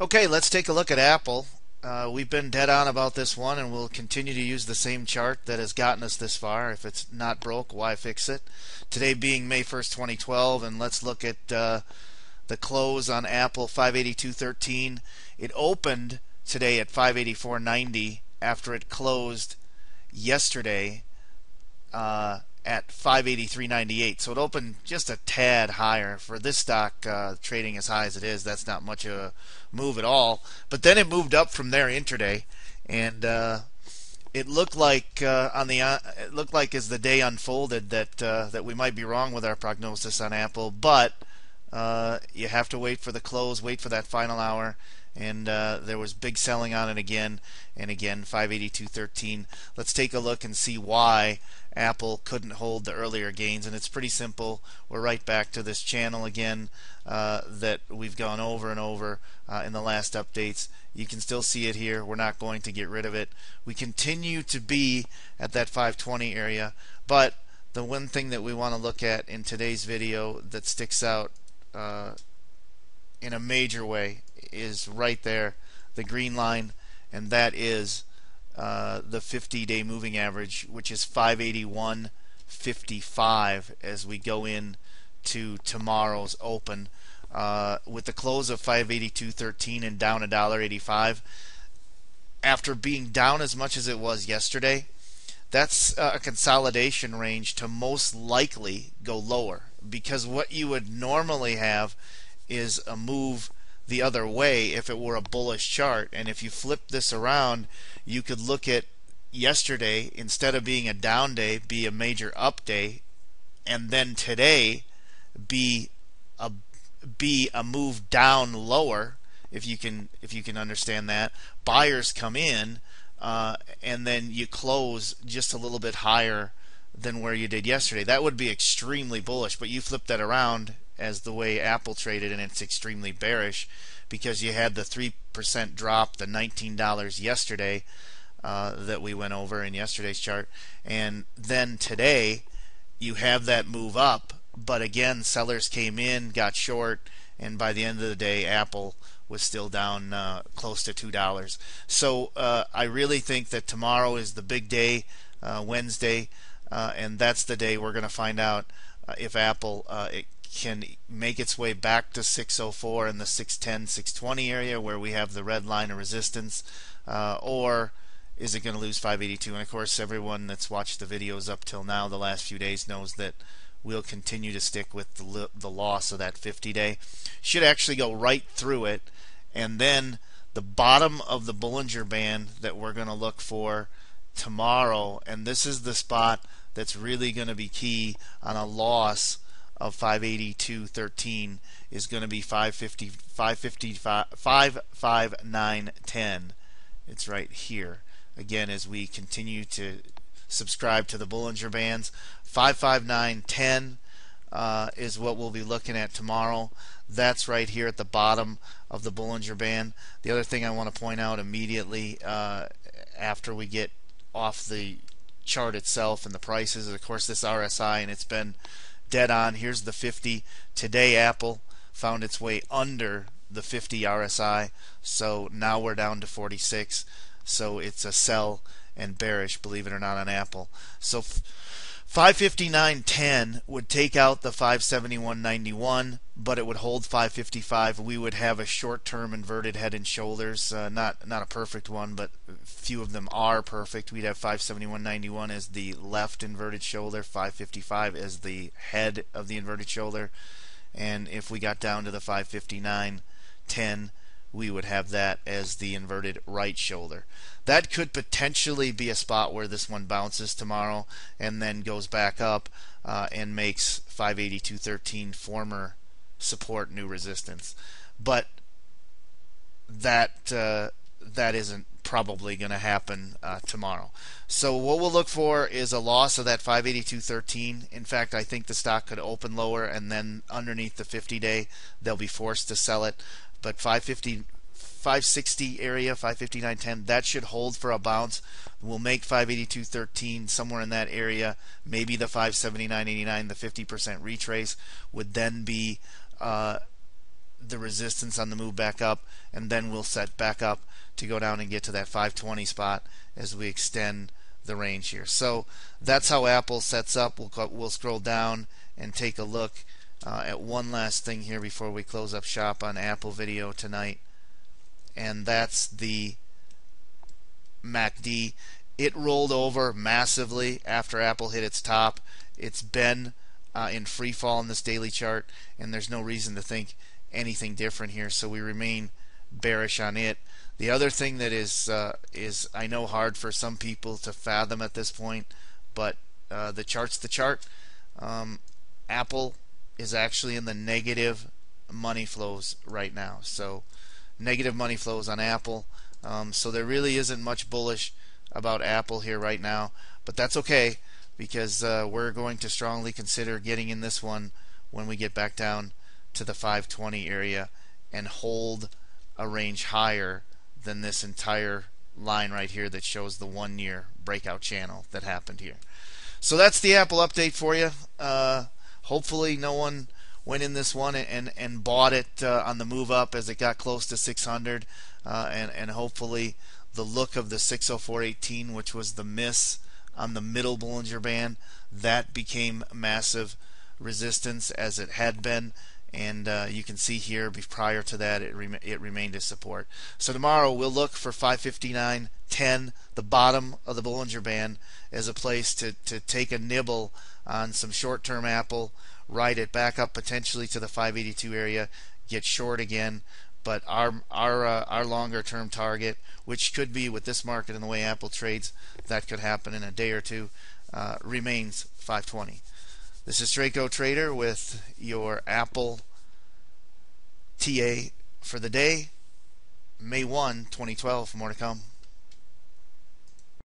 Okay, let's take a look at Apple. We've been dead on about this one, and we'll continue to use the same chart that has gotten us this far. If it's not broke, why fix it? Today being May 1st, 2012, and let's look at the close on Apple 582.13. It opened today at 584.90 after it closed yesterday at 583.98. So it opened just a tad higher. For this stock trading as high as it is, that's not much of a move at all. But then it moved up from there intraday, and it looked like it looked like as the day unfolded that we might be wrong with our prognosis on Apple. But you have to wait for the close, wait for that final hour. And there was big selling on it again and again. 582.13. Let's take a look and see why Apple couldn't hold the earlier gains, and it's pretty simple. We're right back to this channel again that we've gone over and over in the last updates. You can still see it here. We're not going to get rid of it. We continue to be at that 520 area, but the one thing that we want to look at in today's video that sticks out in a major way is right there, the green line, and that is the 50-day moving average, which is 581.55 as we go in to tomorrow's open. With the close of 582.13 and down $1.85, after being down as much as it was yesterday, that's a consolidation range to most likely go lower, because what you would normally have is a move the other way if it were a bullish chart. And if you flip this around, you could look at yesterday, instead of being a down day, be a major up day, and then today be a move down lower, if you can understand that. Buyers come in and then you close just a little bit higher than where you did yesterday. That would be extremely bullish, but you flip that around as the way Apple traded, and it's extremely bearish because you had the 3% drop, the $19 yesterday that we went over in yesterday's chart, and then today you have that move up, but again sellers came in, got short, and by the end of the day Apple was still down close to $2. So I really think that tomorrow is the big day, Wednesday, and that's the day we're going to find out if Apple it can make its way back to 604 in the 610, 620 area where we have the red line of resistance, or is it going to lose 582? And of course, everyone that's watched the videos up till now the last few days knows that we'll continue to stick with the loss of that 50-day. Should actually go right through it, and then the bottom of the Bollinger Band that we're going to look for tomorrow, and this is the spot that's really going to be key on a loss of 582.13, is going to be 559.10. It's right here. Again, as we continue to subscribe to the Bollinger Bands, 559.10 is what we'll be looking at tomorrow. That's right here at the bottom of the Bollinger Band. The other thing I want to point out immediately after we get off the chart itself and the prices is, of course, this RSI, and it's been dead on. Here's the 50. Today Apple found its way under the 50 RSI, so now we're down to 46. So it's a sell and bearish, believe it or not, on Apple. So 559.10 would take out the 571.91, but it would hold 555. We would have a short-term inverted head and shoulders, not a perfect one, but few of them are perfect. We'd have 571.91 as the left inverted shoulder, 555 as the head of the inverted shoulder, and if we got down to the 559.10, we would have that as the inverted right shoulder. That could potentially be a spot where this one bounces tomorrow and then goes back up and makes 582.13 former support new resistance. But that isn't probably going to happen tomorrow. So what we'll look for is a loss of that 582.13. In fact, I think the stock could open lower, and then underneath the 50-day they'll be forced to sell it. But 560 area, 559.10, that should hold for a bounce. We'll make 582.13 somewhere in that area. Maybe the 579.89, the 50% retrace would then be the resistance on the move back up, and then we'll set back up to go down and get to that 520 spot as we extend the range here. So that's how Apple sets up. We'll scroll down and take a look at one last thing here before we close up shop on Apple video tonight, and that's the MACD. It rolled over massively after Apple hit its top. It's been in free fall in this daily chart, and there's no reason to think anything different here, so we remain bearish on it. The other thing that is I know hard for some people to fathom at this point, but the chart's the chart. Apple is actually in the negative money flows right now, so negative money flows on Apple. So there really isn't much bullish about Apple here right now, but that's okay, because we're going to strongly consider getting in this one when we get back down to the 520 area and hold a range higher than this entire line right here that shows the 1 year breakout channel that happened here. So that's the Apple update for you. Hopefully no one went in this one and bought it on the move up as it got close to 600, and hopefully the look of the 604.18, which was the miss on the middle Bollinger Band, that became massive resistance as it had been, and you can see here prior to that it remained a support. So tomorrow we'll look for 559.10, the bottom of the Bollinger Band, as a place to take a nibble on some short-term Apple, ride it back up potentially to the 582 area, get short again. But our longer term target, which could be with this market and the way Apple trades, that could happen in a day or two, remains 520. This is Draco Trader with your Apple TA for the day, May 1, 2012. More to come.